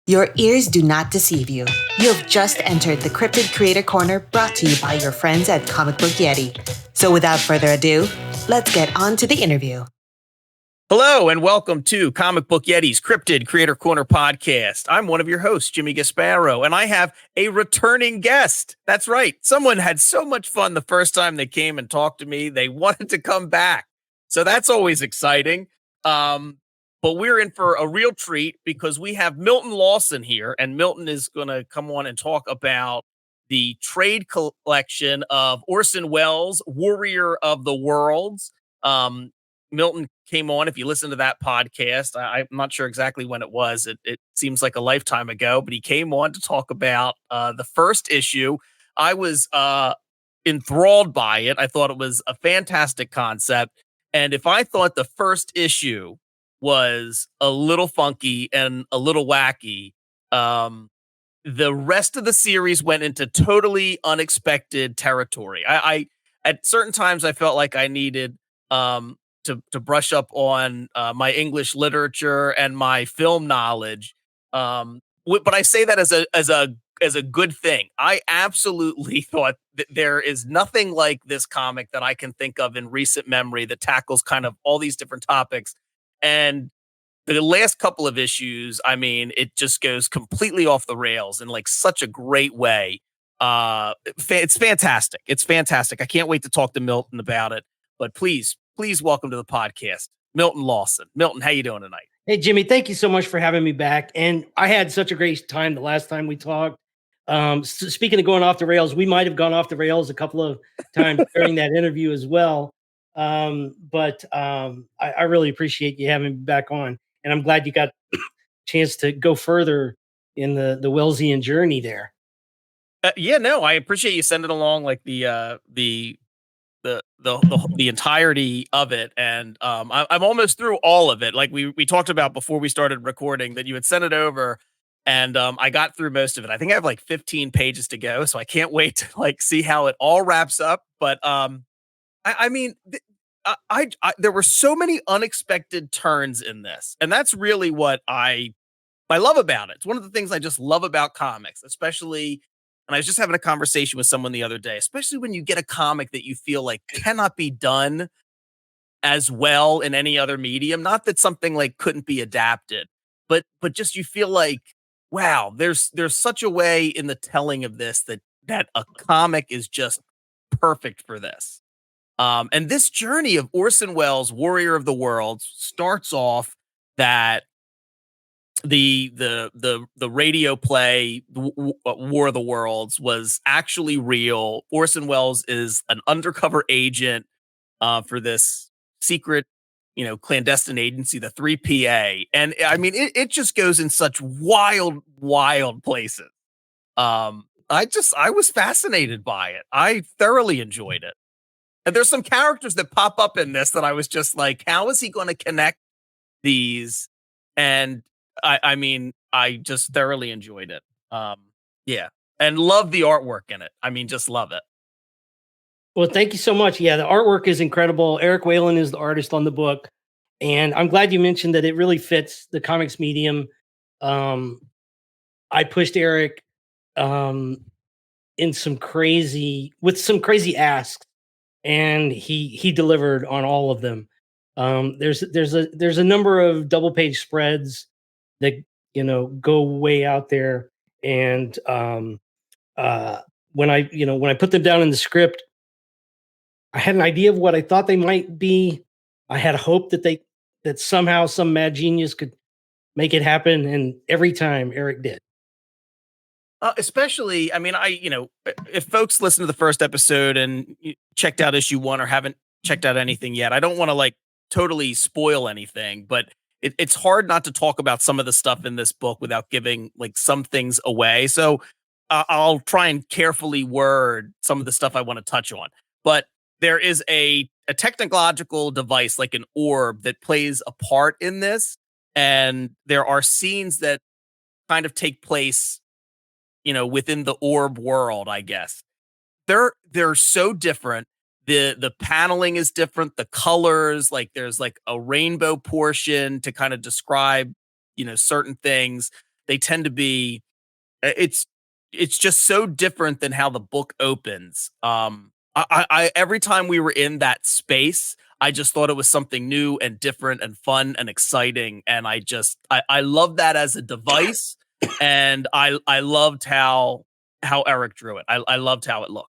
Your ears do not deceive you. You have just entered the Cryptid Creator Corner brought to you by your friends at Comic Book Yeti. So without further ado, let's get on to the interview. Hello and welcome to Comic Book Yeti's Cryptid Creator Corner podcast. I'm one of your hosts, Jimmy Gasparo, and I have a returning guest. That's right. Someone had so much fun the first time they came and talked to me. They wanted to come back. So that's always exciting. But we're in for a real treat because we have Milton Lawson here, and Milton is going to come on and talk about the trade collection of Orson Welles' Warrior of the Worlds. Milton came on. If you listen to that podcast, I'm not sure exactly when it was. It seems like a lifetime ago, but he came on to talk about the first issue. I was enthralled by it. I thought it was a fantastic concept. And if I thought the first issue was a little funky and a little wacky, the rest of the series went into totally unexpected territory. I at certain times I felt like I needed to brush up on my English literature and my film knowledge. But I say that as a good thing. I absolutely thought that there is nothing like this comic that I can think of in recent memory that tackles kind of all these different topics. And the last couple of issues, I mean, it just goes completely off the rails in like such a great way. It's fantastic. It's fantastic. I can't wait to talk to Milton about it. But please welcome to the podcast, Milton Lawson. Milton, how you doing tonight? Hey, Jimmy, thank you so much for having me back. And I had such a great time the last time we talked. Speaking of going off the rails, we might have gone off the rails a couple of times during that interview as well. But I really appreciate you having me back on. And I'm glad you got a chance to go further in the Wellesian journey there. Yeah, no, I appreciate you sending along like the entirety of it, and I'm almost through all of it. Like we talked about before we started recording, that you had sent it over, and I got through most of it. I think I have like 15 pages to go, so I can't wait to like see how it all wraps up. But I mean, there were so many unexpected turns in this, and that's really what I love about it. It's one of the things I just love about comics, especially. And I was just having a conversation with someone the other day, especially when you get a comic that you feel like cannot be done as well in any other medium. Not that something like couldn't be adapted, but just you feel like, wow, there's such a way in the telling of this that a comic is just perfect for this. And this journey of Orson Welles' Warrior of the Worlds starts off that the radio play War of the Worlds was actually real. Orson Welles is an undercover agent for this secret, clandestine agency, the 3PA. And I mean, it just goes in such wild places. I was fascinated by it. I thoroughly enjoyed it. And there's some characters that pop up in this that I was just like, how is he going to connect these? And I mean, I just thoroughly enjoyed it. Yeah. And love the artwork in it. I mean, just love it. Well, thank you so much. Yeah, the artwork is incredible. Eric Whalen is the artist on the book. And I'm glad you mentioned that it really fits the comics medium. I pushed Eric with some crazy asks, and he delivered on all of them. There's a number of double page spreads that go way out there, and when I put them down in the script, I had an idea of what I thought they might be. I had hope that somehow some mad genius could make it happen, and every time Eric did. Especially, I mean, if folks listen to the first episode and checked out issue 1 or haven't checked out anything yet, I don't want to like totally spoil anything, but it's hard not to talk about some of the stuff in this book without giving like some things away. So I'll try and carefully word some of the stuff I want to touch on. But there is a technological device like an orb that plays a part in this. And there are scenes that kind of take place, within the orb world, I guess. They're so different. The paneling is different. The colors, like there's like a rainbow portion to kind of describe, certain things. they tend to be, it's just so different than how the book opens. I every time we were in that space, I just thought it was something new and different and fun and exciting. And I love that as a device. And I loved how Eric drew it. I loved how it looked.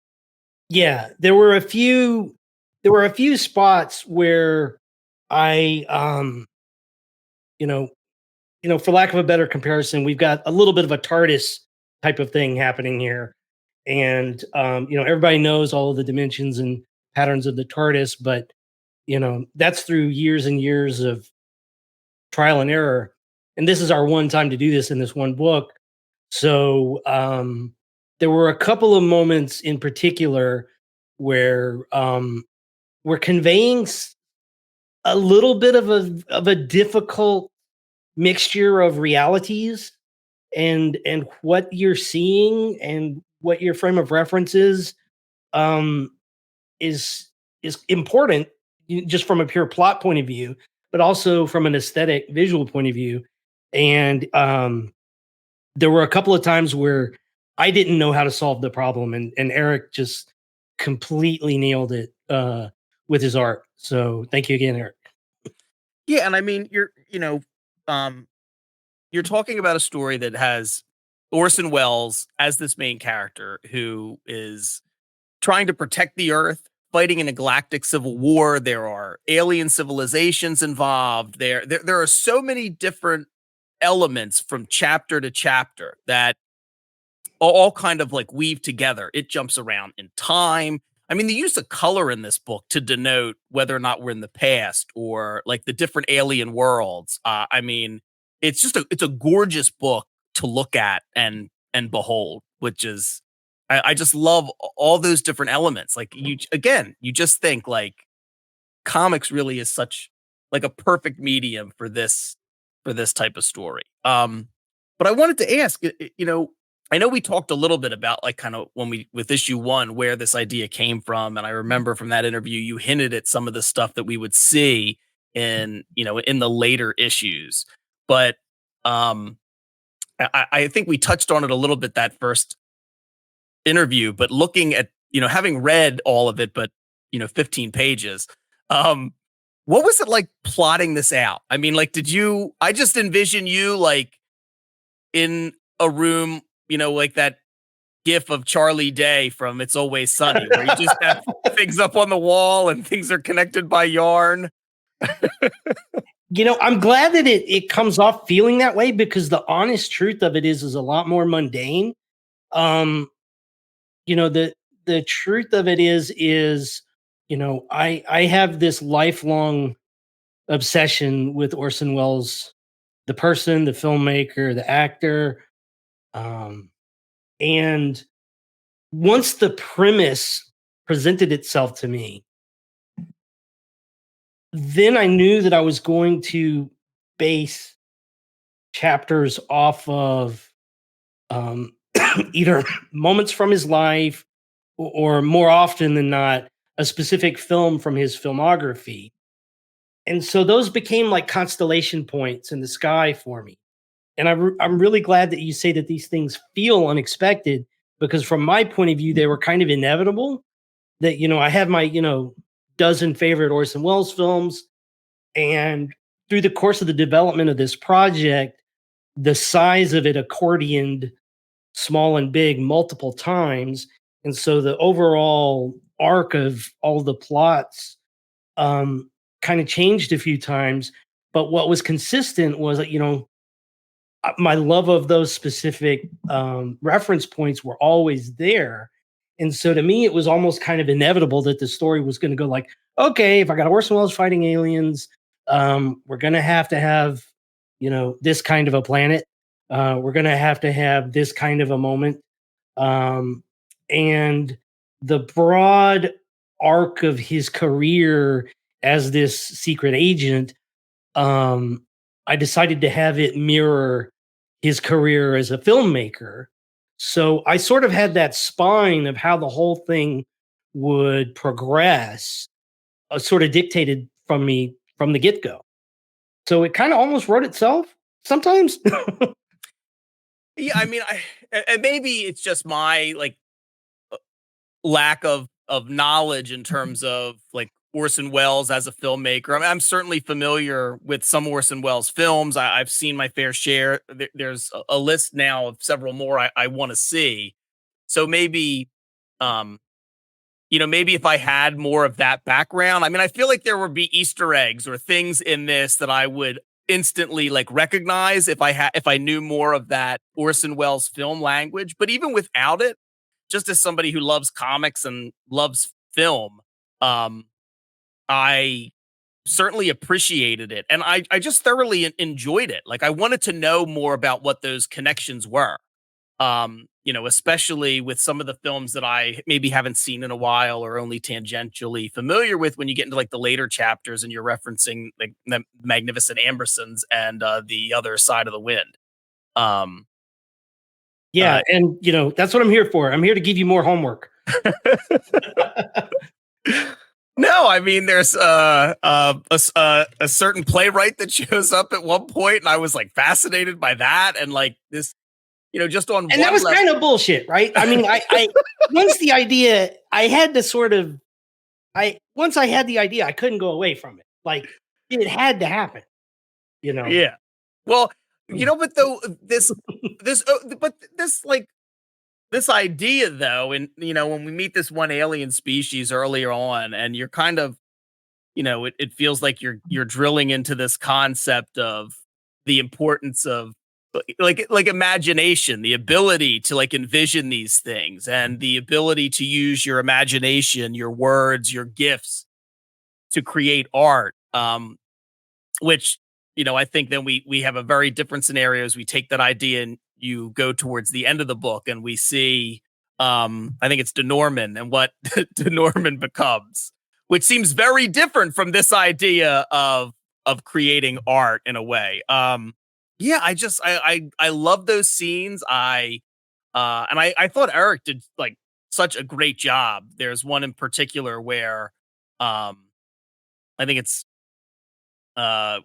Yeah, there were a few spots where I you know, for lack of a better comparison, we've got a little bit of a TARDIS type of thing happening here. And everybody knows all of the dimensions and patterns of the TARDIS, but that's through years and years of trial and error. And this is our one time to do this in this one book. So there were a couple of moments in particular where we're conveying a little bit of a difficult mixture of realities and what you're seeing and what your frame of reference is important just from a pure plot point of view, but also from an aesthetic visual point of view. And there were a couple of times where I didn't know how to solve the problem, and Eric just completely nailed it with his art. So thank you again, Eric. Yeah, and I mean, you're talking about a story that has Orson Welles as this main character who is trying to protect the Earth, fighting in a galactic civil war. There are alien civilizations involved. There are so many different elements from chapter to chapter that all kind of like weave together. It jumps around in time. I mean, the use of color in this book to denote whether or not we're in the past or like the different alien worlds. I mean, it's a gorgeous book to look at and behold, which is, I just love all those different elements. Like you just think like comics really is such like a perfect medium for this type of story. But I wanted to ask, I know we talked a little bit about like kind of with issue 1 where this idea came from, and I remember from that interview you hinted at some of the stuff that we would see in the later issues. But I think we touched on it a little bit that first interview, but looking at having read all of it, but 15 pages, what was it like plotting this out? I mean, like, I just envision you like in a room, like that gif of Charlie Day from It's Always Sunny, where you just have things up on the wall and things are connected by yarn. I'm glad that it comes off feeling that way, because the honest truth of it is a lot more mundane. The truth of it is I have this lifelong obsession with Orson Welles, the person, the filmmaker, the actor. And once the premise presented itself to me, then I knew that I was going to base chapters off of either moments from his life or more often than not, a specific film from his filmography. And so those became like constellation points in the sky for me. And I'm really glad that you say that these things feel unexpected, because from my point of view, they were kind of inevitable. That, I have my, dozen favorite Orson Welles films. And through the course of the development of this project, the size of it accordioned small and big multiple times. And so the overall arc of all the plots kind of changed a few times. But what was consistent was that, my love of those specific reference points were always there. And so to me, it was almost kind of inevitable that the story was going to go like, okay, if I got Orson Welles fighting aliens, we're going to have, this kind of a planet. We're going to have this kind of a moment. And the broad arc of his career as this secret agent, I decided to have it mirror his career as a filmmaker. So I sort of had that spine of how the whole thing would progress, sort of dictated from me from the get-go. So it kind of almost wrote itself sometimes. Yeah, I mean, and maybe it's just my like lack of knowledge in terms of like Orson Welles as a filmmaker. I mean, I'm certainly familiar with some Orson Welles films. I've seen my fair share. There's a list now of several more I want to see. So maybe, um, maybe if I had more of that background, I mean, I feel like there would be Easter eggs or things in this that I would instantly like recognize if I knew more of that Orson Welles film language. But even without it, just as somebody who loves comics and loves film, um, I certainly appreciated it. And I just thoroughly enjoyed it. Like I wanted to know more about what those connections were. Especially with some of the films that I maybe haven't seen in a while or only tangentially familiar with when you get into like the later chapters and you're referencing like the Magnificent Ambersons and the Other Side of the Wind. Um, Yeah, and that's what I'm here for. I'm here to give you more homework. No, I mean, there's a certain playwright that shows up at one point, and I was like fascinated by that, and like this, just on And one that was level. kind of bullshit, right? I mean, I once the idea, I had to sort of, once I had the idea, I couldn't go away from it. Like it had to happen, Yeah. Well, but though this like this idea though, and when we meet this one alien species earlier on, and you're kind of, it feels like you're drilling into this concept of the importance of like imagination, the ability to like envision these things and the ability to use your imagination, your words, your gifts to create art. Which, I think then we have a very different scenario as we take that idea and you go towards the end of the book and we see I think it's De Norman and what De Norman becomes, which seems very different from this idea of creating art in a way. Yeah, I love those scenes. I thought Eric did like such a great job. There's one in particular where I think it's uh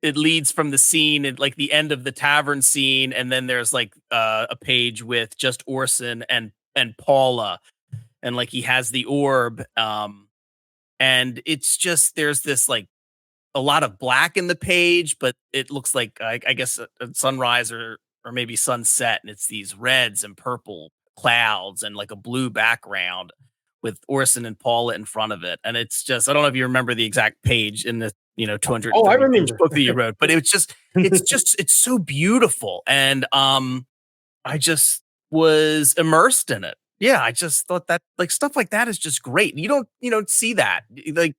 it leads from the scene at like the end of the tavern scene, and then there's like a page with just Orson and Paula, and like he has the orb, and it's just there's this like a lot of black in the page, but it looks like I guess a sunrise or maybe sunset, and it's these reds and purple clouds and like a blue background with Orson and Paula in front of it. And it's just I don't know if you remember the exact page in the 230 Oh, I page remember. book that you wrote, but it's so beautiful, and I just was immersed in it. Yeah, I just thought that like stuff like that is just great. You don't see that like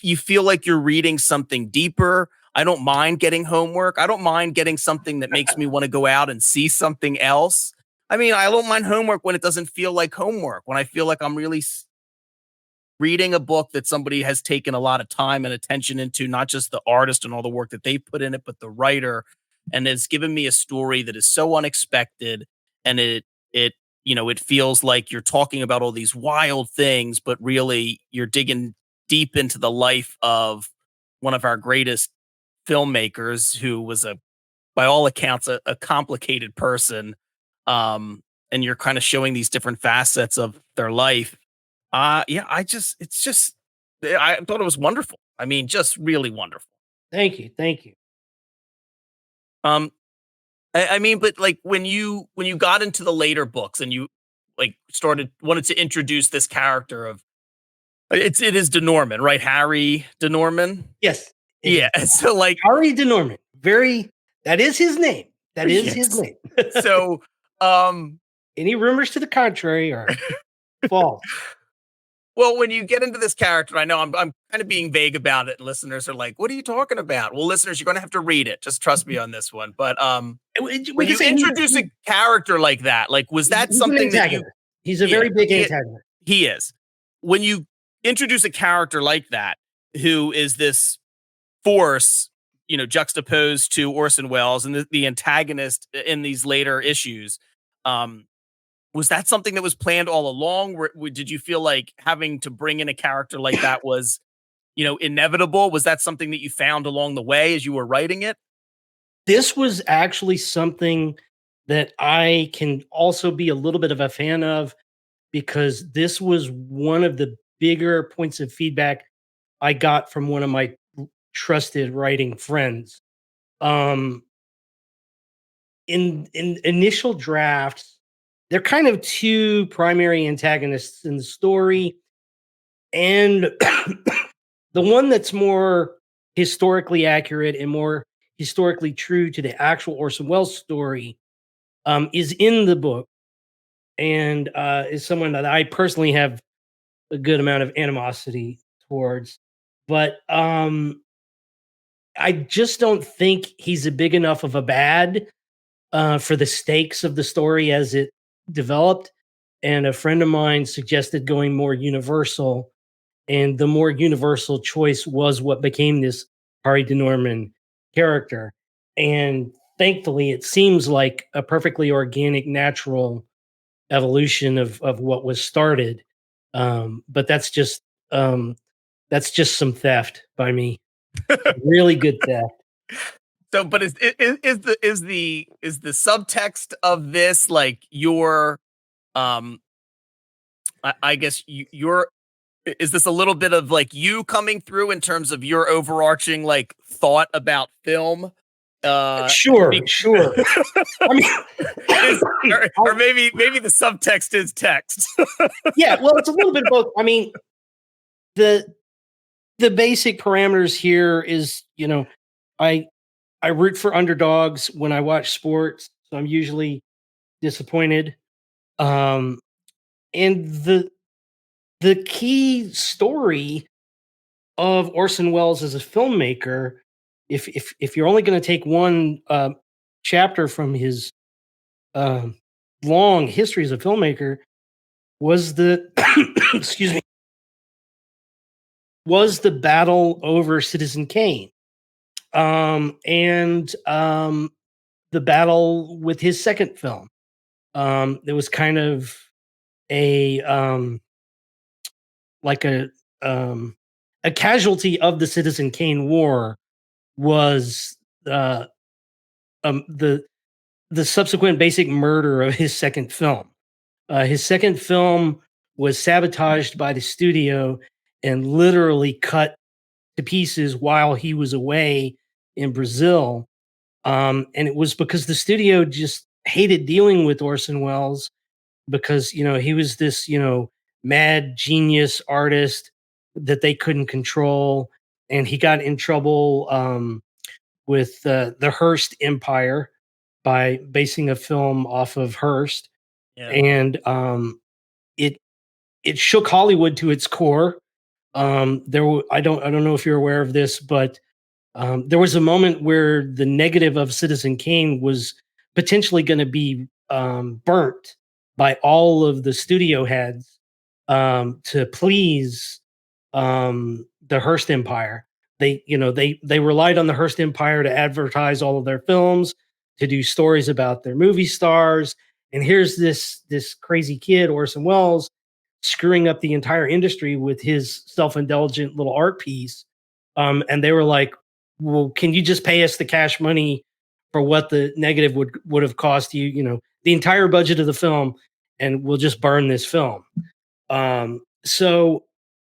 you feel like you're reading something deeper. I don't mind getting homework. I don't mind getting something that makes me want to go out and see something else. I mean, I don't mind homework when it doesn't feel like homework, when I feel like I'm really reading a book that somebody has taken a lot of time and attention into, not just the artist and all the work that they put in it, but the writer, and has given me a story that is so unexpected. And it feels like you're talking about all these wild things, but really you're digging deep into the life of one of our greatest filmmakers who was by all accounts, a complicated person. And you're kind of showing these different facets of their life. Yeah, I thought it was wonderful. I mean, just really wonderful. Thank you. Um, I mean, but like when you got into the later books and you like wanted to introduce this character of it is De Norman, right? Harry De Norman. Yes. Yeah. So like Harry De Norman. That is his name. That is his name. So any rumors to the contrary are false. Well, when you get into this character, I know I'm kind of being vague about it, and listeners are like, "What are you talking about?" Well, listeners, you're going to have to read it. Just trust me on this one. But when you introduce a character like that, like was that something that you? He's a very big antagonist. He is. When you introduce a character like that, who is this force, juxtaposed to Orson Welles and the antagonist in these later issues, was that something that was planned all along? Did you feel like having to bring in a character like that was, inevitable? Was that something that you found along the way as you were writing it? This was actually something that I can also be a little bit of a fan of, because this was one of the bigger points of feedback I got from one of my trusted writing friends. Um, in initial drafts, there are kind of two primary antagonists in the story, and the one that's more historically accurate and more historically true to the actual Orson Welles story is in the book, and is someone that I personally have a good amount of animosity towards. But I just don't think he's a big enough of a bad for the stakes of the story as it developed. And a friend of mine suggested going more universal, and the more universal choice was what became this Harry de Norman character. And thankfully, it seems like a perfectly organic, natural evolution of what was started. But that's just some theft by me. Really good theft. So, but is the subtext of this like your I guess your is this a little bit of like you coming through in terms of your overarching like thought about film? Sure, sure. I mean, or maybe the subtext is text. yeah, well, it's a little bit of both. I mean, the basic parameters here is, I root for underdogs when I watch sports, so I'm usually disappointed. Um, and the key story of Orson Welles as a filmmaker, if you're only going to take one chapter from his um, long history as a filmmaker, was the excuse me, was the battle over Citizen Kane, and the battle with his second film. It was kind of a like a casualty of the Citizen Kane War was uh, the subsequent basic murder of his second film. His second film was sabotaged by the studio and literally cut to pieces while he was away in Brazil. And it was because the studio just hated dealing with Orson Welles, because he was this mad genius artist that they couldn't control, and he got in trouble with the Hearst Empire by basing a film off of Hearst. Yeah. And it shook Hollywood to its core. I don't know if you're aware of this, but there was a moment where the negative of Citizen Kane was potentially going to be burnt by all of the studio heads to please the Hearst Empire. They relied on the Hearst Empire to advertise all of their films, to do stories about their movie stars. And here's this crazy kid, Orson Welles, screwing up the entire industry with his self-indulgent little art piece. And they were like, well, can you just pay us the cash money for what the negative would have cost you, the entire budget of the film, and we'll just burn this film. So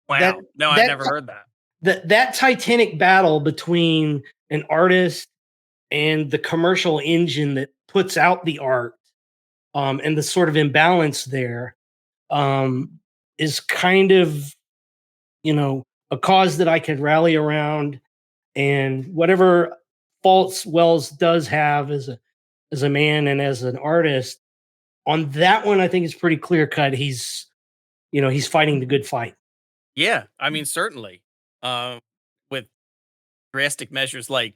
wow. I never heard that. That titanic battle between an artist and the commercial engine that puts out the art, and the sort of imbalance there, is kind of, a cause that I could rally around. And whatever faults Wells does have as a man and as an artist, on that one, I think it's pretty clear cut. He's fighting the good fight. Yeah, I mean, certainly. With drastic measures like,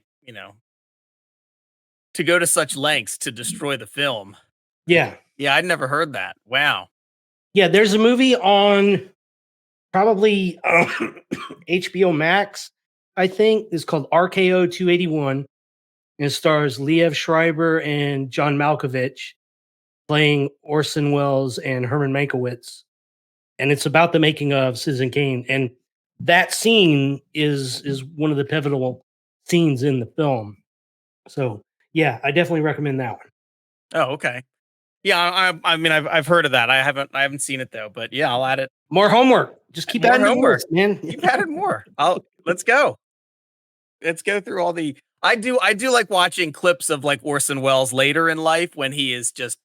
to go to such lengths to destroy the film. Yeah. Yeah, I'd never heard that. Wow. Yeah, there's a movie on probably HBO Max, I think. It's called RKO 281. And it stars Liev Schreiber and John Malkovich playing Orson Welles and Herman Mankiewicz. And it's about the making of Citizen Kane. And that scene is one of the pivotal scenes in the film. So Yeah, I definitely recommend that one. Oh, okay. Yeah, I mean, I've heard of that. I haven't seen it though, but yeah, I'll add it. More homework. Just keep More adding to the homework. list, man. Keep adding more. Let's go. Let's go through all the. I do like watching clips of like Orson Welles later in life when he is just.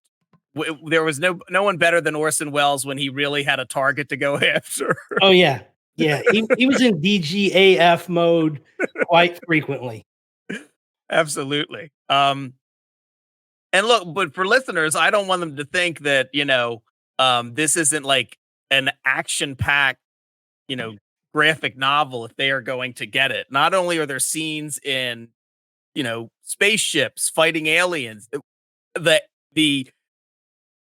There was no one better than Orson Welles when he really had a target to go after. Oh yeah, yeah. He was in DGAF mode quite frequently. Absolutely. And look, but for listeners, I don't want them to think that, this isn't like an action-packed, you know, graphic novel if they are going to get it. Not only are there scenes in, spaceships fighting aliens, the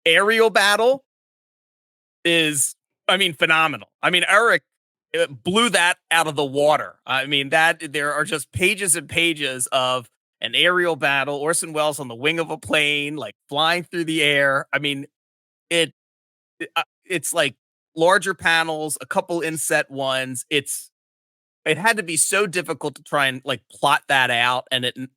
aerial battle is, I mean, phenomenal. I mean, Eric blew that out of the water. I mean, that there are just pages and pages of an aerial battle. Orson Welles on the wing of a plane, like flying through the air. I mean, it's like larger panels, a couple inset ones. It had to be so difficult to try and like plot that out, and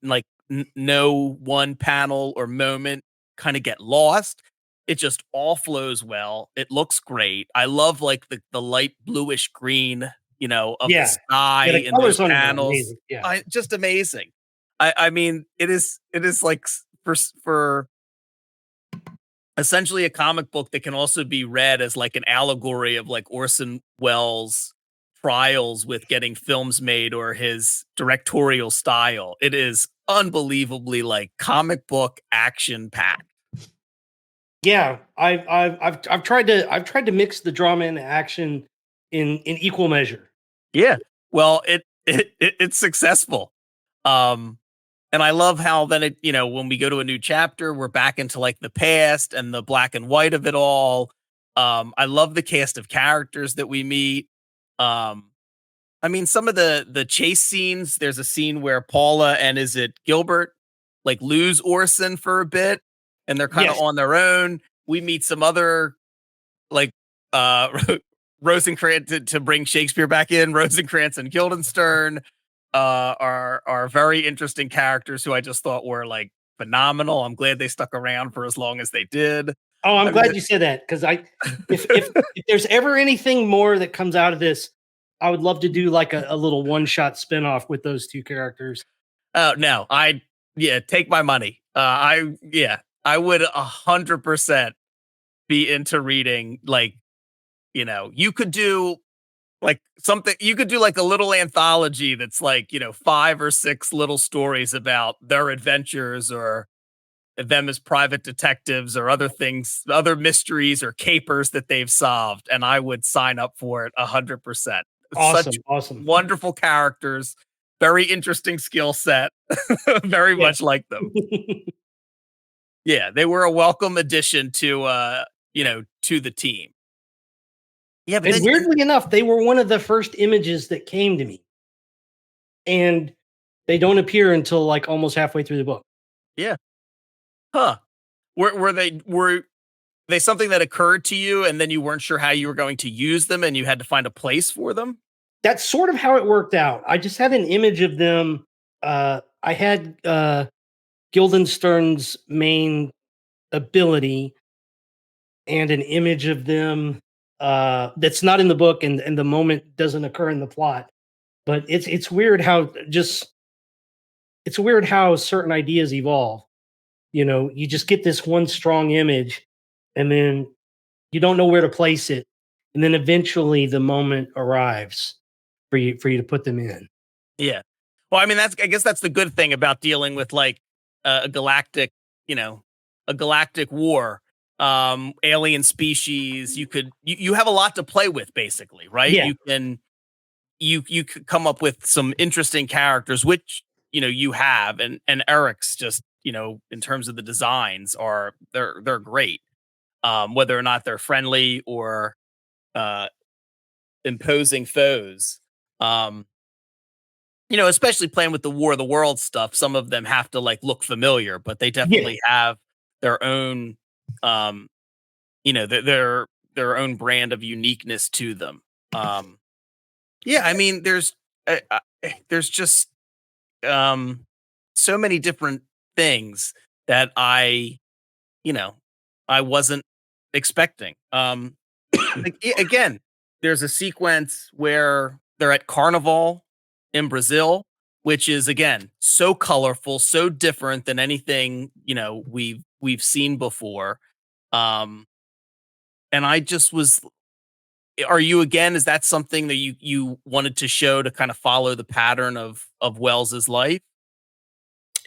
no one panel or moment kind of get lost. It just all flows well. It looks great. I love like the light bluish green, of the Yeah. sky Yeah, the and those colors on it are panels. amazing. Yeah. Just amazing. I mean, it is like for essentially a comic book that can also be read as like an allegory of like Orson Welles' trials with getting films made or his directorial style. It is unbelievably like comic book action packed. Yeah, I've tried to mix the drama and the action in equal measure. Yeah. Well, it's successful. And I love how then when we go to a new chapter, we're back into like the past and the black and white of it all. I love the cast of characters that we meet. I mean, some of the chase scenes, there's a scene where Paula and is it Gilbert like lose Orson for a bit and they're kind of Yes. on their own. We meet some other like uh Rosencrantz to bring Shakespeare back in. Rosencrantz and Guildenstern are very interesting characters who I just thought were like phenomenal. I'm glad they stuck around for as long as they did. Oh, I'm I mean, glad you said that because if there's ever anything more that comes out of this, I would love to do like a little one shot spinoff with those two characters. oh no, take my money. I would 100% be into reading like, you could do like something you could do like a little anthology that's like, 5 or 6 little stories about their adventures or them as private detectives or other things, other mysteries or capers that they've solved. And I would sign up for it 100%. Such Awesome. wonderful characters, very interesting skill set, very Yeah. much like them. Yeah, they were a welcome addition to the team. Yeah, but And weirdly enough, they were one of the first images that came to me. And they don't appear until like almost halfway through the book. yeah. Huh. Were they something that occurred to you and then you weren't sure how you were going to use them and you had to find a place for them? That's sort of how it worked out. I just had an image of them. I had Guildenstern's main ability and an image of them that's not in the book, and the moment doesn't occur in the plot. But it's weird how it's weird how certain ideas evolve. You just get this one strong image, and then you don't know where to place it, and then eventually the moment arrives for you to put them in. Yeah. Well, I mean, I guess that's the good thing about dealing with like a galactic, a galactic war, alien species. You have a lot to play with, basically, right? Yeah. You could come up with some interesting characters, which you have, and Eric's just in terms of the designs they're great, whether or not they're friendly or uh, imposing foes. Especially playing with the War of the World stuff, some of them have to like look familiar, but they definitely have their own, their own brand of uniqueness to them. Yeah, I mean, there's just so many different things that I wasn't expecting. Again, there's a sequence where they're at Carnival in Brazil, which is again so colorful, so different than anything we've seen before. And I just was. Are you again? Is that something that you wanted to show to kind of follow the pattern of Wells's life?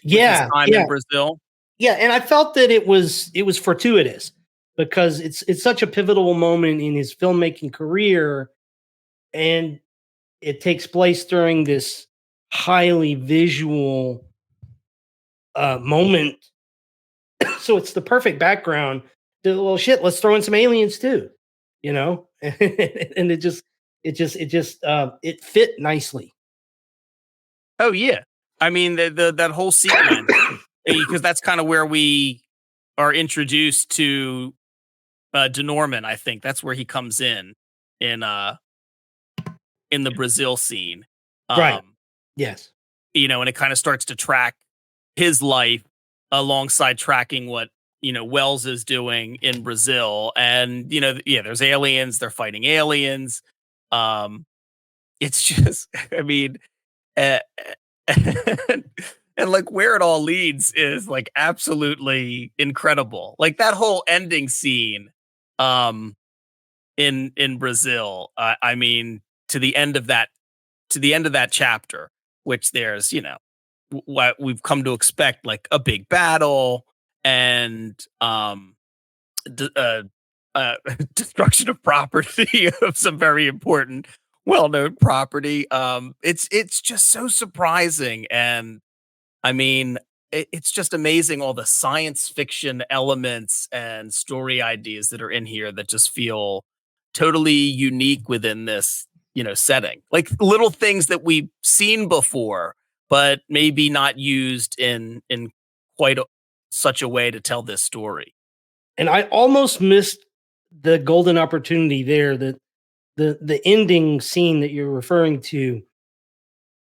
With his time in Brazil? Yeah, and I felt that it was fortuitous because it's such a pivotal moment in his filmmaking career, and it takes place during this highly visual moment. So it's the perfect background. Well, shit, let's throw in some aliens too, and it fit nicely. Oh yeah, I mean that whole sequence because that's kind of where we are introduced to De Norman. I think that's where he comes in the Brazil scene, Right? Yes. And it kind of starts to track his life alongside tracking what Wells is doing in Brazil, and there's aliens. They're fighting aliens. It's just, I mean. Uh, and like where it all leads is like absolutely incredible. Like that whole ending scene in Brazil. I mean to the end of that chapter, which there's what we've come to expect, like a big battle and destruction of property of some very important well-known property. It's just so surprising, and I mean, it's just amazing all the science fiction elements and story ideas that are in here that just feel totally unique within this, setting. Like little things that we've seen before, but maybe not used in quite such a way to tell this story. And I almost missed the golden opportunity there that the ending scene that you're referring to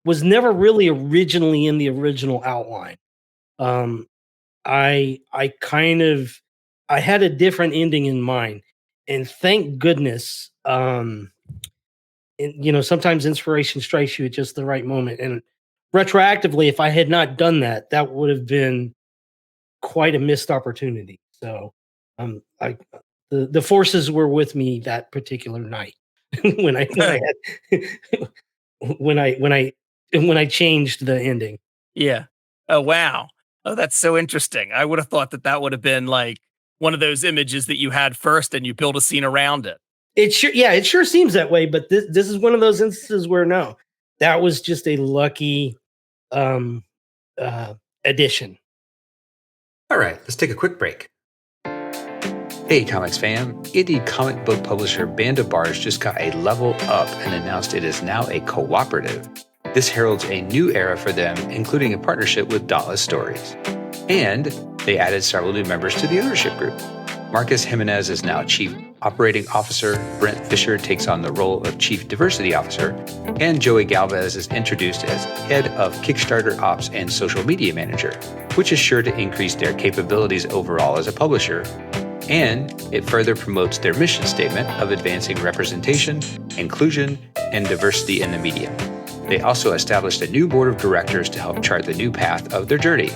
was never really originally in the original outline. I had a different ending in mind, and thank goodness. Sometimes inspiration strikes you at just the right moment, and retroactively, if I had not done that, that would have been quite a missed opportunity. So, the forces were with me that particular night. when I changed the ending. Yeah. Oh wow. Oh, that's so interesting. I would have thought that would have been like one of those images that you had first, and you build a scene around it. It sure seems that way. But this is one of those instances where no, that was just a lucky addition. All right, let's take a quick break. Hey comics fam, indie comic book publisher Band of Bars just got a level up and announced it is now a cooperative. This heralds a new era for them, including a partnership with Dauntless Stories. And they added several new members to the ownership group. Marcus Jimenez is now Chief Operating Officer, Brent Fisher takes on the role of Chief Diversity Officer, and Joey Galvez is introduced as Head of Kickstarter Ops and Social Media Manager, which is sure to increase their capabilities overall as a publisher. And it further promotes their mission statement of advancing representation, inclusion, and diversity in the medium. They also established a new board of directors to help chart the new path of their journey.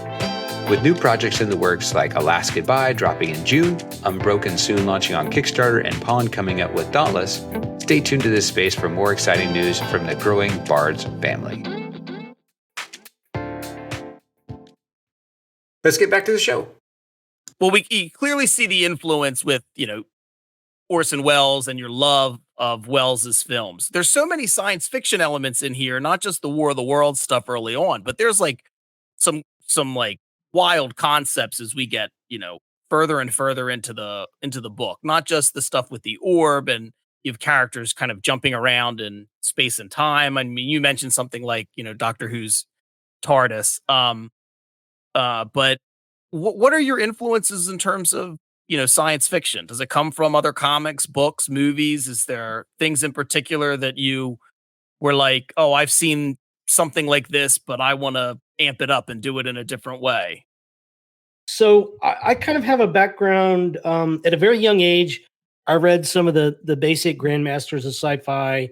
With new projects in the works like Alas Goodbye dropping in June, Unbroken soon launching on Kickstarter, and Pawn coming up with Dauntless, stay tuned to this space for more exciting news from the growing Bards family. Let's get back to the show. Well, we clearly see the influence with, Orson Welles and your love of Welles's films. There's so many science fiction elements in here, not just the War of the Worlds stuff early on, but there's like some like wild concepts as we get, further and further into the book, not just the stuff with the orb and you have characters kind of jumping around in space and time. I mean, you mentioned something like, Doctor Who's TARDIS. But what are your influences in terms of, science fiction? Does it come from other comics, books, movies? Is there things in particular that you were like, oh, I've seen something like this, but I want to amp it up and do it in a different way? So I kind of have a background at a very young age. I read some of the basic grandmasters of sci-fi,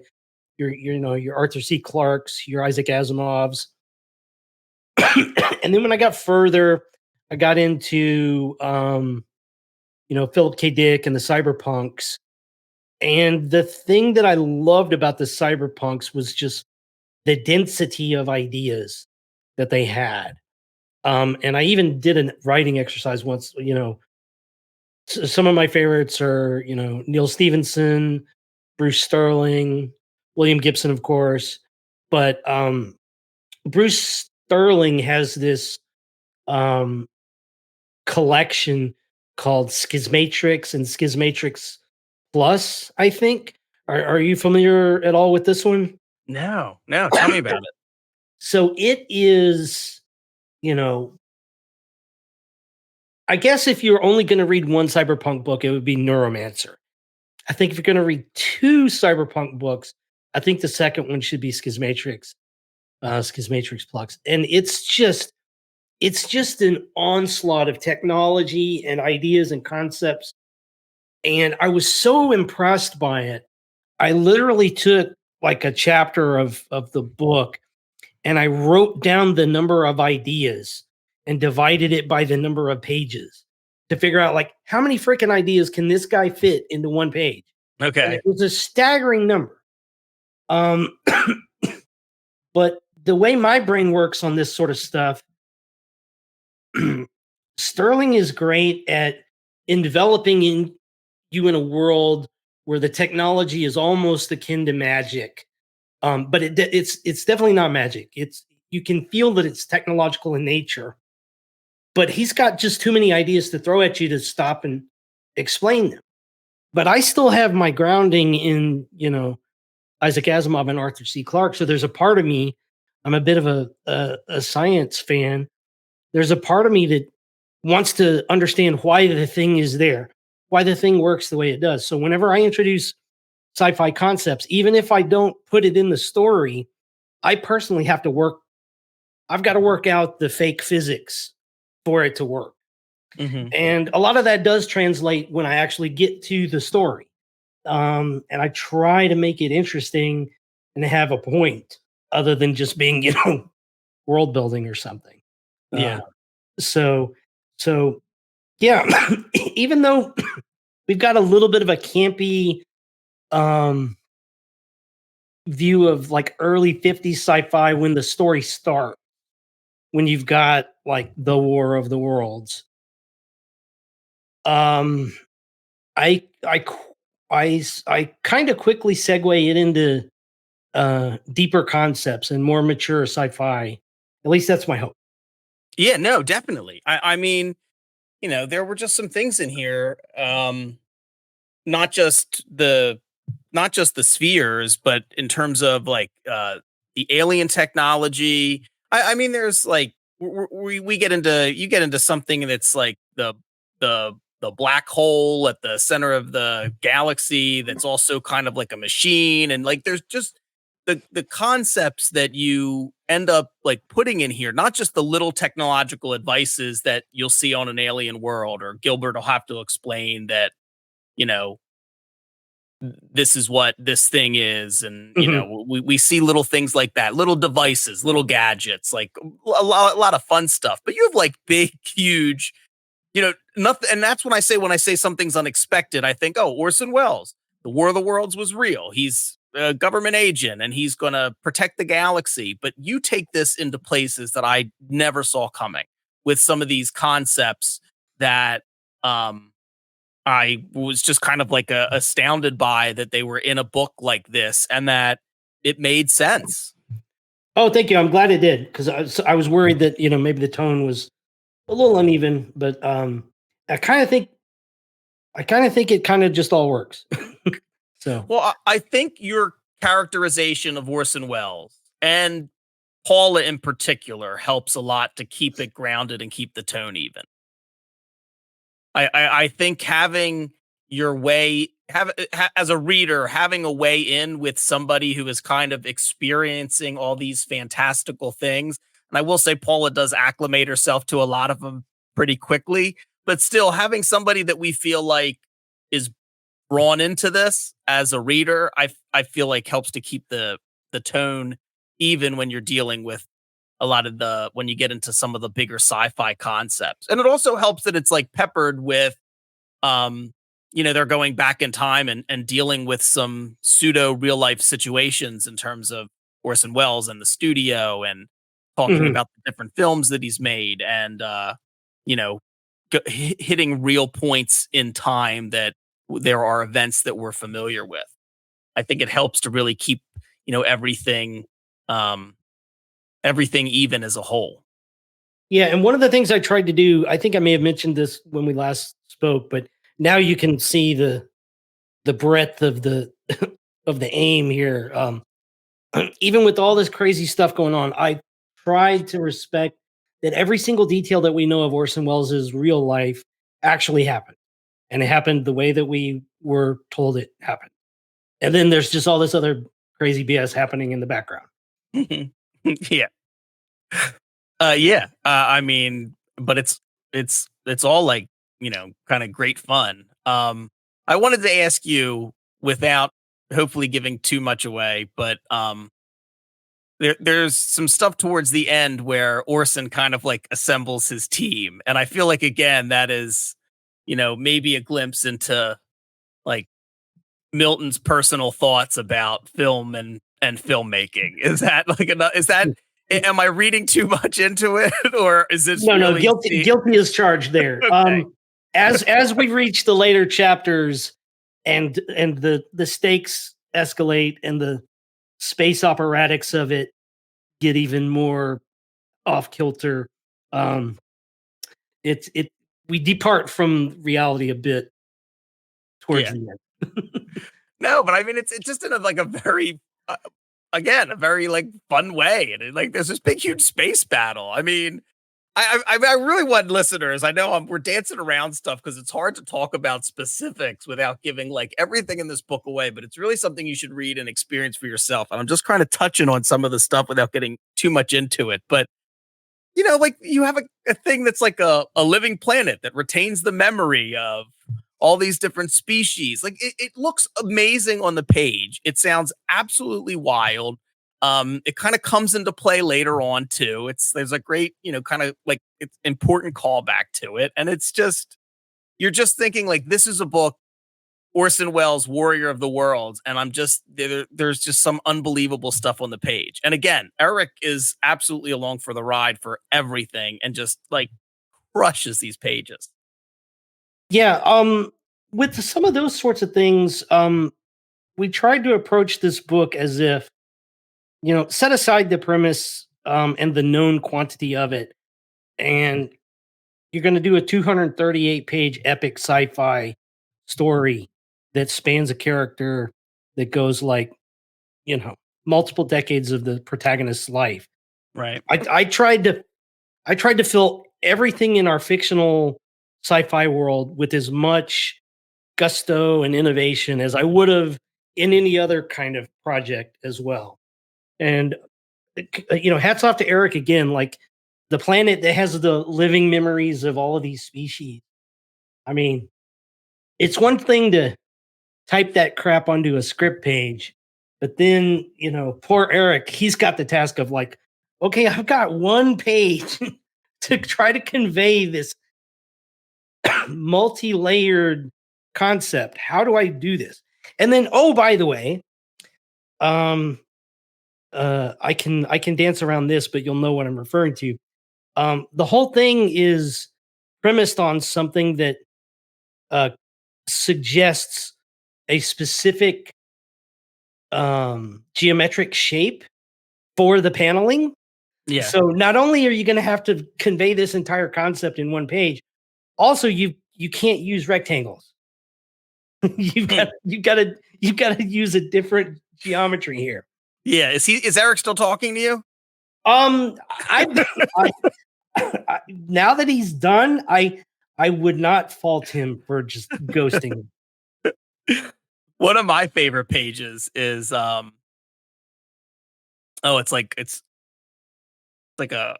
your Arthur C. Clarke's, your Isaac Asimov's. And then when I got further, I got into Philip K. Dick and the cyberpunks. And the thing that I loved about the cyberpunks was just the density of ideas that they had. And I even did a writing exercise once. Some of my favorites are, Neil Stephenson, Bruce Sterling, William Gibson, of course. But Bruce Sterling has this collection called Schismatrix and Schismatrix Plus, I think. Are you familiar at all with this one? No, tell me about it. So it is, I guess if you're only going to read one cyberpunk book, it would be Neuromancer. I think if you're going to read two cyberpunk books, I think the second one should be Schismatrix Plus. And it's just an onslaught of technology and ideas and concepts. And I was so impressed by it. I literally took like a chapter of the book and I wrote down the number of ideas and divided it by the number of pages to figure out like how many freaking ideas can this guy fit into one page. Okay. And it was a staggering number. But the way my brain works on this sort of stuff, Sterling is great in developing you in a world where the technology is almost akin to magic. But it's definitely not magic. You can feel that it's technological in nature, but he's got just too many ideas to throw at you to stop and explain them. But I still have my grounding in, Isaac Asimov and Arthur C. Clarke. So there's a part of me, I'm a bit of a science fan. There's a part of me that wants to understand why the thing is there, why the thing works the way it does. So whenever I introduce sci-fi concepts, even if I don't put it in the story, I personally have to work. I've got to work out the fake physics for it to work. Mm-hmm. And a lot of that does translate when I actually get to the story. And I try to make it interesting and have a point other than just being, world building or something. Yeah. So yeah, even though we've got a little bit of a campy view of like early 50s sci-fi when the story starts, when you've got like the War of the Worlds. I kind of quickly segue it into deeper concepts and more mature sci-fi. At least that's my hope. Yeah, no, definitely. I mean, there were just some things in here, not just the spheres, but in terms of like the alien technology. I mean, there's like you get into something that's like the black hole at the center of the galaxy that's also kind of like a machine, and like there's just the concepts that you end up like putting in here, not just the little technological advices that you'll see on an alien world, or Gilbert will have to explain that, this is what this thing is. And, we see little things like that, little devices, little gadgets, like a lot of fun stuff, but you have like big, huge, nothing. And that's when I say something's unexpected, I think, oh, Orson Welles, the War of the Worlds was real. He's a government agent and he's going to protect the galaxy. But you take this into places that I never saw coming with some of these concepts that I was just kind of like astounded by, that they were in a book like this and that it made sense. Oh, thank you. I'm glad it did, because I was worried that, maybe the tone was a little uneven, but I kind of think it kind of just all works. So, well, I think your characterization of Orson Welles and Paula in particular helps a lot to keep it grounded and keep the tone even. I think having your way, as a reader, having a way in with somebody who is kind of experiencing all these fantastical things. And I will say Paula does acclimate herself to a lot of them pretty quickly, but still having somebody that we feel like is drawn into this as a reader, I feel like helps to keep the tone even when you're dealing with a lot of when you get into some of the bigger sci-fi concepts. And it also helps that it's like peppered with they're going back in time and dealing with some pseudo real life situations in terms of Orson Welles and the studio and talking about the different films that he's made and hitting real points in time that there are events that we're familiar with. I think it helps to really keep everything even as a whole. Yeah, and one of the things I tried to do, I think I may have mentioned this when we last spoke, but now you can see the breadth of the of the aim here. Even with all this crazy stuff going on, I tried to respect that every single detail that we know of Orson Welles' real life actually happened. And it happened the way that we were told it happened. And then there's just all this other crazy BS happening in the background. Yeah. I mean, but it's all like, kind of great fun. I wanted to ask you without hopefully giving too much away, but there's some stuff towards the end where Orson kind of like assembles his team. And I feel like, again, that is, maybe a glimpse into like Milton's personal thoughts about film and filmmaking. Is that am I reading too much into it, or is this no, guilty is charged there. Okay. As we reach the later chapters and the stakes escalate and the space operatics of it get even more off kilter, we depart from reality a bit towards the end. No, but I mean it's just in a very again, a very like fun way, and there's this big huge space battle. I mean, I really want listeners. I know we're dancing around stuff because it's hard to talk about specifics without giving like everything in this book away. But it's really something you should read and experience for yourself. And I'm just kind of touching on some of the stuff without getting too much into it. But like you have a thing that's like a living planet that retains the memory of all these different species. Like it looks amazing on the page. It sounds absolutely wild. It kind of comes into play later on too. There's a great, kind of like it's important callback to it. And it's just, you're just thinking like, this is a book, Orson Welles, Warrior of the Worlds. And I'm just, there's just some unbelievable stuff on the page. And again, Eric is absolutely along for the ride for everything and just like crushes these pages. Yeah. With some of those sorts of things, we tried to approach this book as if, set aside the premise and the known quantity of it, and you're going to do a 238-page epic sci-fi story that spans a character that goes like, multiple decades of the protagonist's life. Right. I tried to fill everything in our fictional sci-fi world with as much gusto and innovation as I would have in any other kind of project as well. And hats off to Eric again, like the planet that has the living memories of all of these species. I mean, it's one thing to type that crap onto a script page, but then, poor Eric, he's got the task of like, okay, I've got one page to try to convey this multi-layered concept. How do I do this? And then, oh, by the way, I can dance around this, but you'll know what I'm referring to. The whole thing is premised on something that suggests a specific geometric shape for the paneling. Yeah. So not only are you going to have to convey this entire concept in one page, also you can't use rectangles. you've got to use a different geometry here. Yeah. Is Eric still talking to you? I now that he's done, I would not fault him for just ghosting. One of my favorite pages is it's like a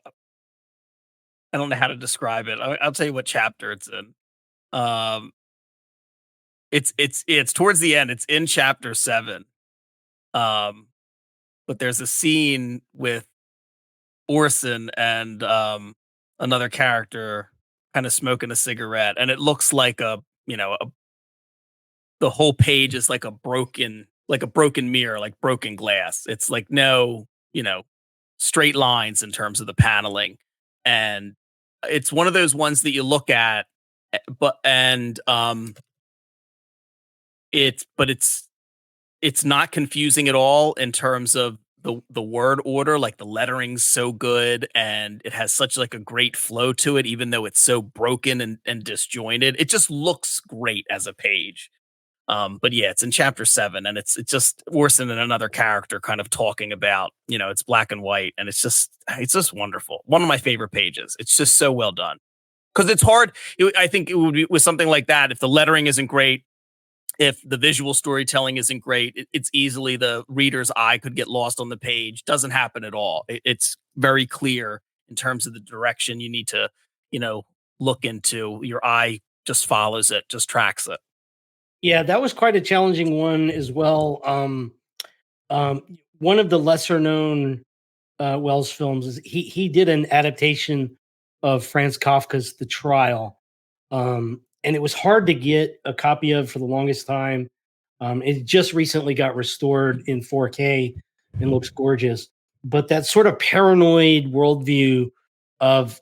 I don't know how to describe it. I'll tell you what chapter it's in. Um, it's towards the end. It's in chapter 7. Um, but there's a scene with Orson and another character kind of smoking a cigarette, and it looks like the whole page is like a broken mirror, like broken glass. It's like no, straight lines in terms of the paneling, and it's one of those ones that you look at, but it's not confusing at all in terms of the word order. Like the lettering's so good, and it has such like a great flow to it, even though it's so broken and disjointed. It just looks great as a page. But yeah, it's in chapter 7, and it's just Orson and another character kind of talking about, it's black and white, and it's just wonderful. One of my favorite pages. It's just so well done. Because it's hard. I think it would be with something like that, if the lettering isn't great, if the visual storytelling isn't great, it's easily the reader's eye could get lost on the page. Doesn't happen at all. It's very clear in terms of the direction you need to, look into. Your eye just follows it, just tracks it. Yeah, that was quite a challenging one as well. One of the lesser known Wells films is he did an adaptation of Franz Kafka's The Trial, and it was hard to get a copy of for the longest time. It just recently got restored in 4K and looks gorgeous. But that sort of paranoid worldview of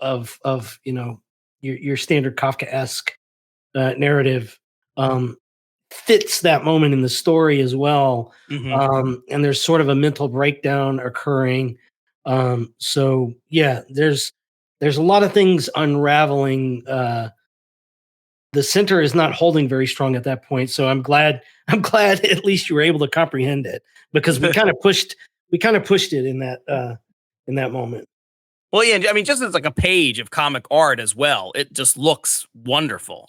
your standard Kafka-esque narrative fits that moment in the story as well. And there's sort of a mental breakdown occurring. So yeah, there's a lot of things unraveling. The center is not holding very strong at that point. So I'm glad at least you were able to comprehend it, because we kind of pushed it in that moment. Well, yeah, I mean, just as like a page of comic art as well, it just looks wonderful.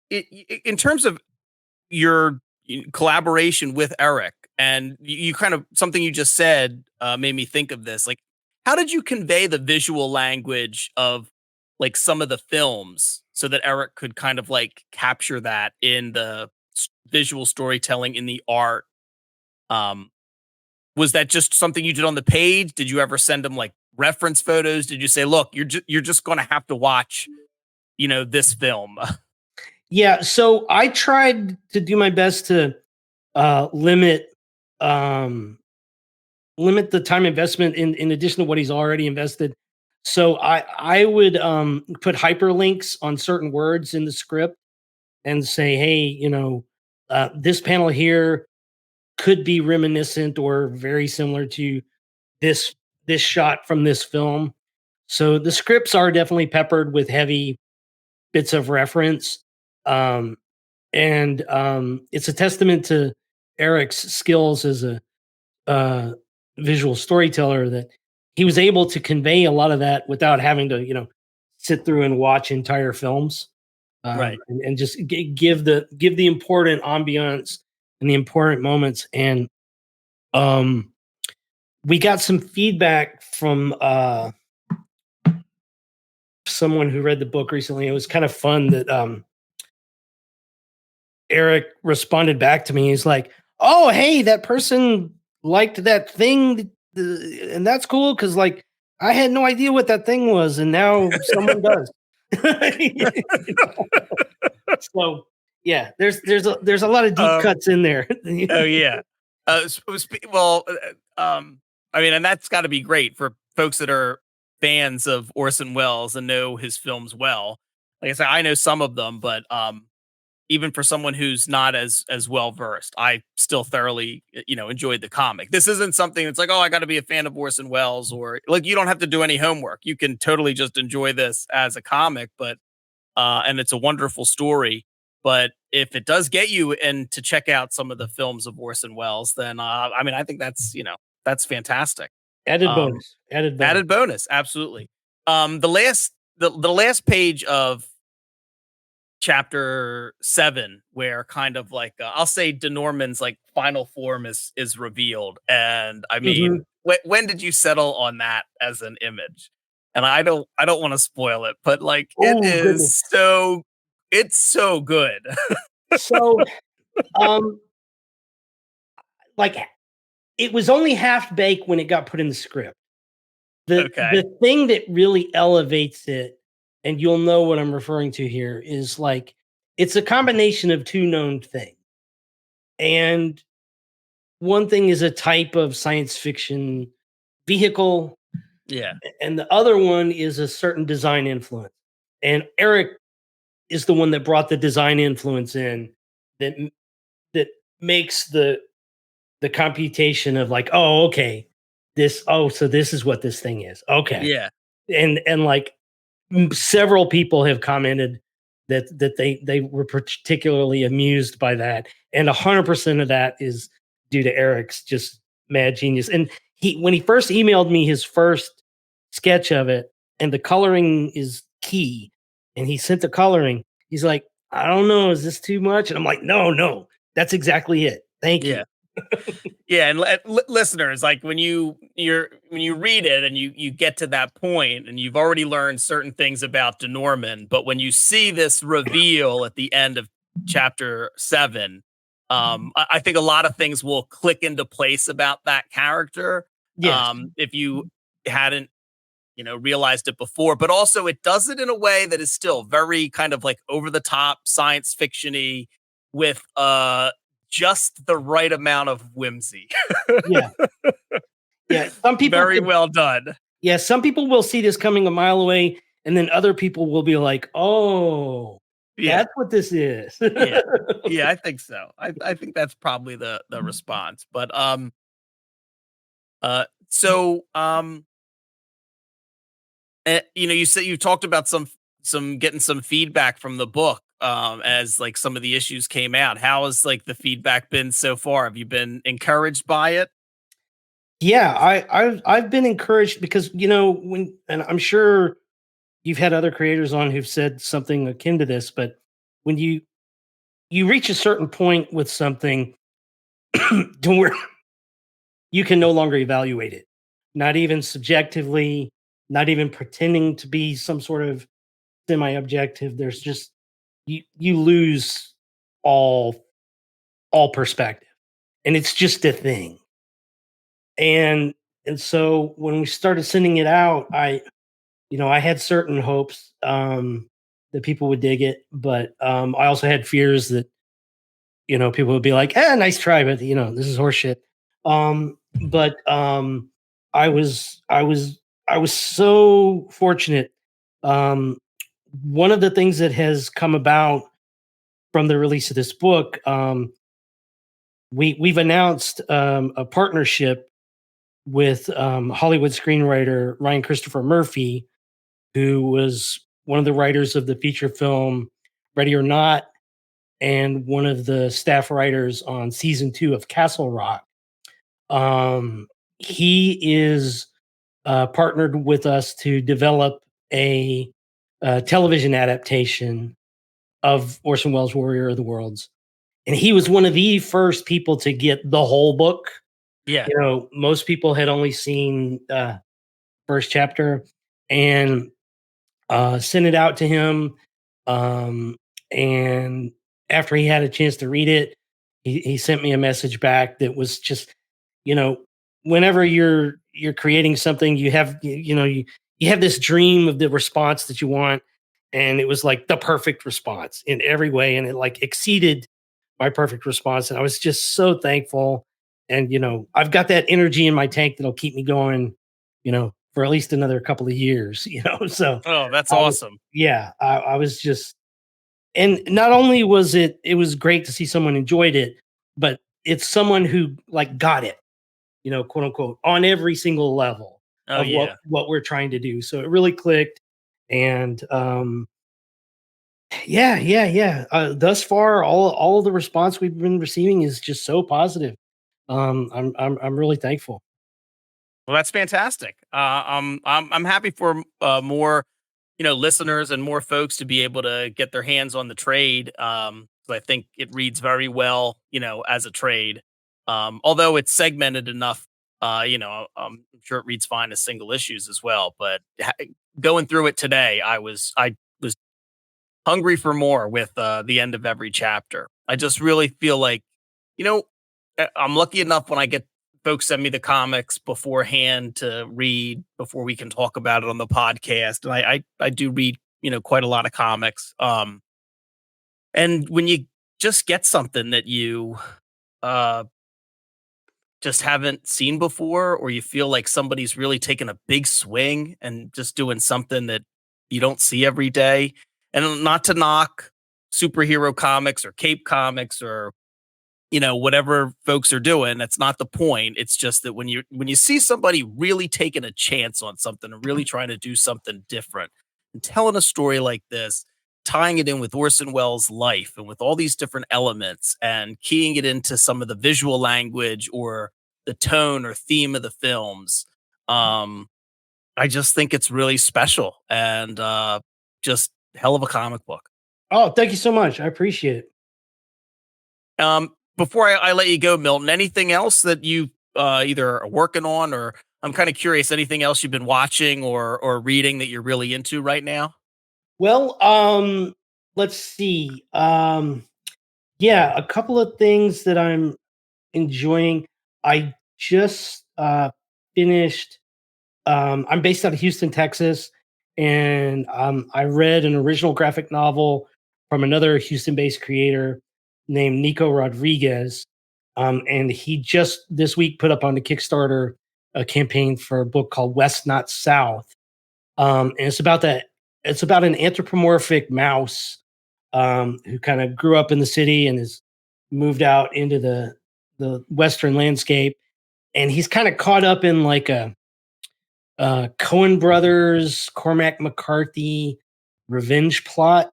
In terms of your collaboration with Eric, and you kind of something you just said made me think of this. Like, how did you convey the visual language of like some of the films so that Eric could kind of like capture that in the visual storytelling in the art? Was that just something you did on the page? Did you ever send him like reference photos? Did you say, look, you're just going to have to watch, this film? Yeah, so I tried to do my best to limit the time investment in addition to what he's already invested. So I would put hyperlinks on certain words in the script and say, hey, this panel here could be reminiscent or very similar to this shot from this film. So the scripts are definitely peppered with heavy bits of reference. And it's a testament to Eric's skills as a visual storyteller that he was able to convey a lot of that without having to, sit through and watch entire films, Right. and just give the important ambiance and the important moments. And we got some feedback from someone who read the book recently. It was kind of fun that Eric responded back to me. He's like, "Oh, hey, that person liked that thing, and that's cool because like I had no idea what that thing was, and now someone does." So yeah, there's a lot of deep cuts in there. Oh yeah. Well, I mean, and that's got to be great for folks that are fans of Orson Welles and know his films well. Like I said, I know some of them, but even for someone who's not as well versed, I still thoroughly, enjoyed the comic. This isn't something that's like, oh, I got to be a fan of Orson Welles, or like you don't have to do any homework. You can totally just enjoy this as a comic, but and it's a wonderful story. But if it does get you in to check out some of the films of Orson Welles, then I mean, I think that's fantastic. Added bonus. Added bonus, absolutely. The last page of chapter 7, where kind of like I'll say De Norman's like final form is revealed, and I mean, when did you settle on that as an image? and I don't want to spoil it, but like Oh goodness. it's so good. So, um, like it was only half baked when it got put in the script. The Okay. thing that really elevates it, and you'll know what I'm referring to here, is like it's a combination of two known things. And one thing is a type of science fiction vehicle, Yeah. and the other one is a certain design influence. And Eric is the one that brought the design influence in that that makes the computation of like, oh, okay, so this is what this thing is. Okay. Yeah. And like several people have commented that they were particularly amused by that, and 100% of that is due to Eric's just mad genius. And he when he first emailed me his first sketch of it, and the coloring is key, and he sent the coloring. He's like, I don't know, is this too much? And I'm like, no, that's exactly it. Thank you. Yeah. Yeah, and listeners, like when you read it and you get to that point and you've already learned certain things about De Norman, but when you see this reveal at the end of chapter 7, I think a lot of things will click into place about that character. Yes. If you hadn't realized it before, but also it does it in a way that is still very kind of like over the top science fiction-y with just the right amount of whimsy. Yeah. Yeah. Some people Very well done. Yeah, some people will see this coming a mile away, and then other people will be like, "Oh, Yeah. that's what this is." Yeah. Yeah, I think so. I think that's probably the response. But so you said you talked about some getting some feedback from the book as like some of the issues came out. How has like the feedback been so far? Have you been encouraged by it? Yeah, I've been encouraged because and I'm sure you've had other creators on who've said something akin to this, but when you reach a certain point with something to where you can no longer evaluate it, not even subjectively, not even pretending to be some sort of semi-objective. There's just you lose all perspective, and it's just a thing. And so when we started sending it out, I had certain hopes that people would dig it, but I also had fears that people would be like, nice try, but this is horseshit. But I was I was I was so fortunate. Um, One of the things that has come about from the release of this book, we've announced a partnership with Hollywood screenwriter Ryan Christopher Murphy, who was one of the writers of the feature film Ready or Not, and one of the staff writers on season 2 of Castle Rock. He is partnered with us to develop a television adaptation of Orson Welles' Warrior of the Worlds. And he was one of the first people to get the whole book. Yeah. Most people had only seen first chapter, and sent it out to him. And after he had a chance to read it, he sent me a message back that was just, whenever you're creating something, you have you have this dream of the response that you want, and it was like the perfect response in every way, and it like exceeded my perfect response, and I was just so thankful. And I've got that energy in my tank that'll keep me going, for at least another couple of years. So Oh, that's I was, awesome. yeah, I was just, and not only was it was great to see someone enjoyed it, but it's someone who like got it, quote unquote, on every single level Oh of yeah. what we're trying to do. So it really clicked. And yeah. Thus far, all of the response we've been receiving is just so positive. I'm really thankful. Well, that's fantastic. I'm happy for more, listeners and more folks to be able to get their hands on the trade. So I think it reads very well, as a trade. Although it's segmented enough, I'm sure it reads fine as single issues as well. But going through it today, I was hungry for more with the end of every chapter. I just really feel like, you know, I'm lucky enough when I get folks send me the comics beforehand to read before we can talk about it on the podcast. And I do read, quite a lot of comics. And when you just get something that you uh just haven't seen before, or you feel like somebody's really taking a big swing and just doing something that you don't see every day. And not to knock superhero comics or cape comics or whatever folks are doing, that's not the point. It's just that when you see somebody really taking a chance on something and really trying to do something different and telling a story like this, tying it in with Orson Welles' life and with all these different elements and keying it into some of the visual language or the tone or theme of the films. I just think it's really special and just hell of a comic book. Oh, thank you so much. I appreciate it. Before I let you go, Milton, anything else that you either are working on, or I'm kind of curious, anything else you've been watching or reading that you're really into right now? Well, let's see. Yeah, a couple of things that I'm enjoying. I just finished. I'm based out of Houston, Texas, and I read an original graphic novel from another Houston-based creator named Nico Rodriguez, and he just this week put up on the Kickstarter a campaign for a book called West Not South, and it's about that. It's about an anthropomorphic mouse who kind of grew up in the city and has moved out into the western landscape, and he's kind of caught up in like a Coen Brothers, Cormac McCarthy revenge plot.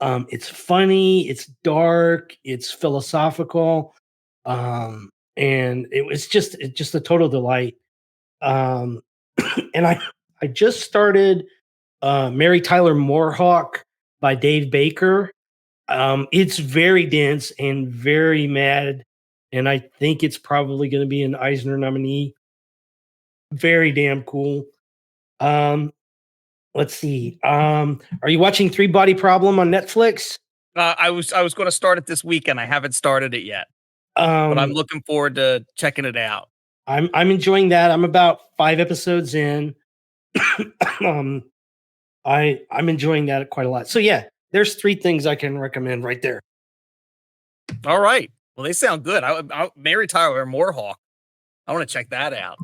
It's funny, it's dark, it's philosophical, and it's just a total delight. Um, and I just started Mary Tyler Moorhawk by Dave Baker. It's very dense and very mad, and I think it's probably going to be an Eisner nominee. Very damn cool. Um, let's see. Are you watching Three Body Problem on Netflix? I was going to start it this weekend. I haven't started it yet, but I'm looking forward to checking it out. I'm enjoying that. I'm about 5 episodes in. I'm enjoying that quite a lot. So yeah, there's 3 things I can recommend right there. All right. Well, they sound good. Mary Tyler Moorhawk. I want to check that out.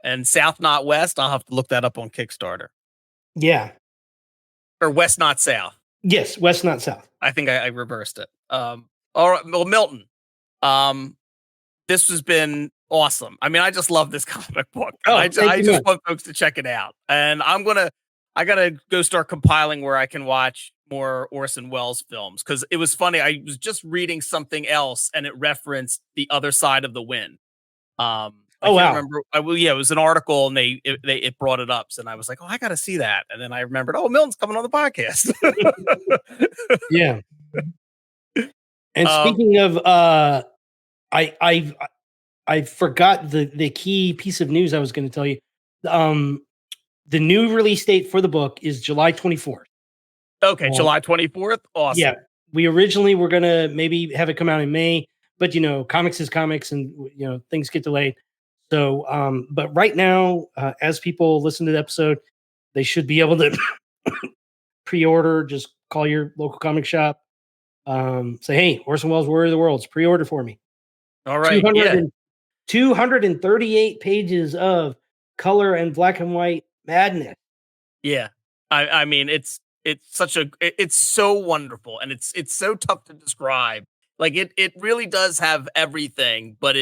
And South Not West, I'll have to look that up on Kickstarter. Yeah. Or West Not South. Yes, West Not South. I think I reversed it. All right. Well, Milton, this has been awesome. I mean, I just love this comic book. I just want folks to check it out. And I gotta go start compiling where I can watch more Orson Welles films. Cause it was funny. I was just reading something else and it referenced The Other Side of the Wind. I can't remember. It was an article and it brought it up. And I was like, oh, I got to see that. And then I remembered, oh, Milton's coming on the podcast. Yeah. And speaking of, I forgot the key piece of news I was going to tell you. The new release date for the book is July 24th. Okay. July 24th. Awesome. Yeah. We originally were going to maybe have it come out in May, but comics is comics and things get delayed. So, but right now, as people listen to the episode, they should be able to pre-order. Just call your local comic shop. Say, hey, Orson Welles' Warrior of the Worlds, pre-order for me. All right. 238 pages of color and black and white madness. Yeah. I mean, it's so wonderful and it's so tough to describe. Like it really does have everything, but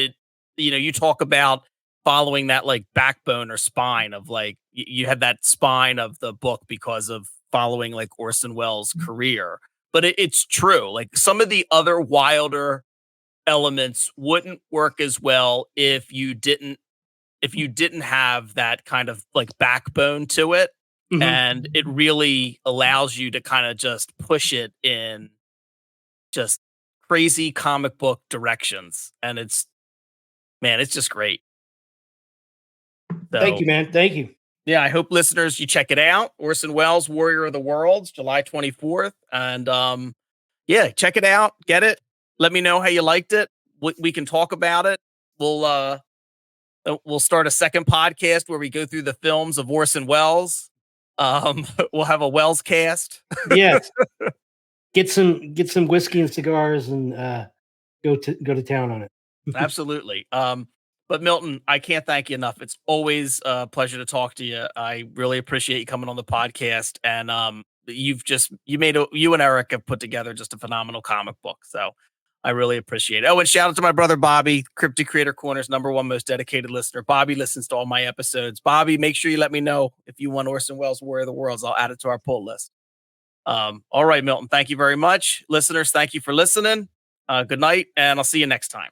you talk about following that like backbone or spine of like, you had that spine of the book because of following like Orson Welles' career, but it's true. Like some of the other wilder elements wouldn't work as well if you didn't have that kind of like backbone to it. Mm-hmm. And it really allows you to kind of just push it in just crazy comic book directions. And it's just great. So, thank you, man. Thank you. Yeah, I hope listeners, you check it out. Orson Welles, Warrior of the Worlds, July 24th. And yeah, check it out. Get it. Let me know how you liked it. We can talk about it. We'll start a second podcast where we go through the films of Orson Welles. We'll have a Welles cast. Yes. Get some whiskey and cigars and go to town on it. Absolutely. But Milton, I can't thank you enough. It's always a pleasure to talk to you. I really appreciate you coming on the podcast, and you and Eric have put together just a phenomenal comic book. So I really appreciate it. Oh, and shout out to my brother Bobby, Cryptid Creator Corner's #1 most dedicated listener. Bobby listens to all my episodes. Bobby, make sure you let me know if you want Orson Welles' Warrior of the Worlds. I'll add it to our pull list. All right, Milton, thank you very much. Listeners, thank you for listening. Good night, and I'll see you next time.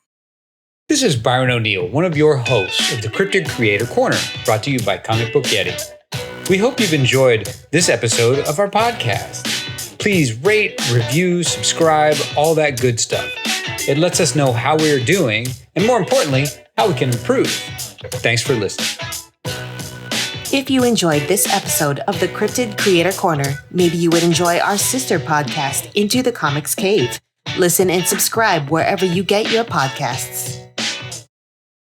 This is Byron O'Neill, one of your hosts of the Cryptid Creator Corner, brought to you by Comic Book Yeti. We hope you've enjoyed this episode of our podcast. Please rate, review, subscribe, all that good stuff. It lets us know how we're doing, and more importantly, how we can improve. Thanks for listening. If you enjoyed this episode of the Cryptid Creator Corner, maybe you would enjoy our sister podcast, Into the Comics Cave. Listen and subscribe wherever you get your podcasts.